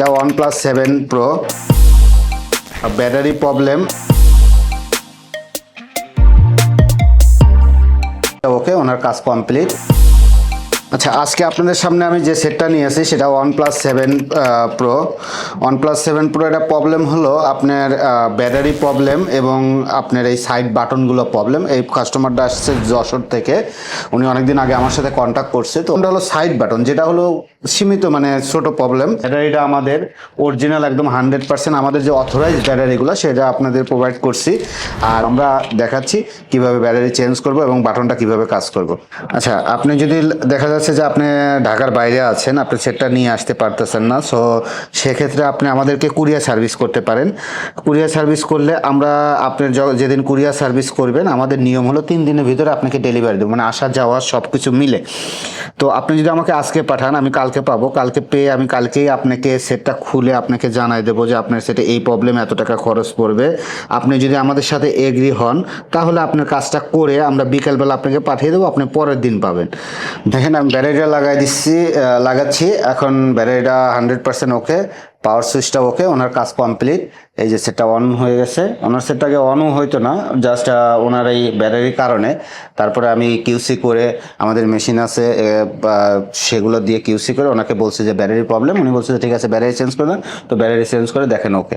এটা OnePlus 7 Pro, battery problem, ওকে, ওনার কাজ complete. আচ্ছা, আজকে আপনাদের সামনে আমি যে সেটটা নিয়ে আসি সেটা OnePlus 7 Pro। OnePlus 7 Pro এটা প্রবলেম হলো আপনার ব্যাটারি প্রবলেম এবং আপনার এই সাইড বাটনগুলো প্রবলেম। এই কাস্টমারটা আসছে যশোর থেকে, উনি অনেকদিন আগে আমার সাথে কন্ট্যাক্ট করছে। তো ওটা হলো সাইড বাটন, যেটা হলো সীমিত মানে ছোট প্রবলেম। ব্যাটারিটা আমাদের অরিজিনাল একদম 100% আমাদের যে অথরাইজ ব্যাটারিগুলো সেটা আপনাদের প্রোভাইড করছি, আর আমরা দেখাচ্ছি কিভাবে ব্যাটারি চেঞ্জ করব এবং বাটনটা কিভাবে কাজ করব। আচ্ছা, আপনি যদি দেখা যাচ্ছে যে আপনি ঢাকার বাইরে আছেন, আপনি সেটটা নিয়ে আসতে পারতেছেন না, সো সেক্ষেত্রে আপনি আমাদেরকে কুরিয়ার সার্ভিস করতে পারেন। কুরিয়ার সার্ভিস করলে আমরা আপনার যেদিন কুরিয়ার সার্ভিস করবেন আমাদের নিয়ম হলো 3 দিনের ভিতরে আপনাকে ডেলিভারি দেবো, মানে আসা যাওয়া সব কিছু মিলে। তো আপনি যদি আমাকে আজকে পাঠান আমি কালকে পাবো, কালকে পেয়ে আমি কালকেই আপনাকে সেটটা খুলে আপনাকে জানাই দেবো যে আপনার সেটে এই প্রবলেম এত টাকা খরচ পড়বে। আপনি যদি আমাদের সাথে এগ্রি হন তাহলে আপনার কাজটা করে আমরা বিকেলবেলা আপনাকে পাঠিয়ে দেবো, আপনি পরের দিন পাবেন। দেখেন আমি ব্যাটারিটা লাগাচ্ছি এখন। ব্যাটারিটা 100% ওকে, পাওয়ার সুইচটা ওকে, ওনার কাজ কমপ্লিট। এই যে সেটটা অন হয়ে গেছে, ওনার সেটটাকে অনও হইতো না, জাস্ট ওনার এই ব্যাটারির কারণে। তারপরে আমি কিউসি করে, আমাদের মেশিন আছে সেগুলো দিয়ে কিউসি করে ওনাকে বলছে যে ব্যাটারি প্রবলেম, উনি বলছে যে ঠিক আছে ব্যাটারি চেঞ্জ করে দেন। তো ব্যাটারি চেঞ্জ করে দেখেন ওকে।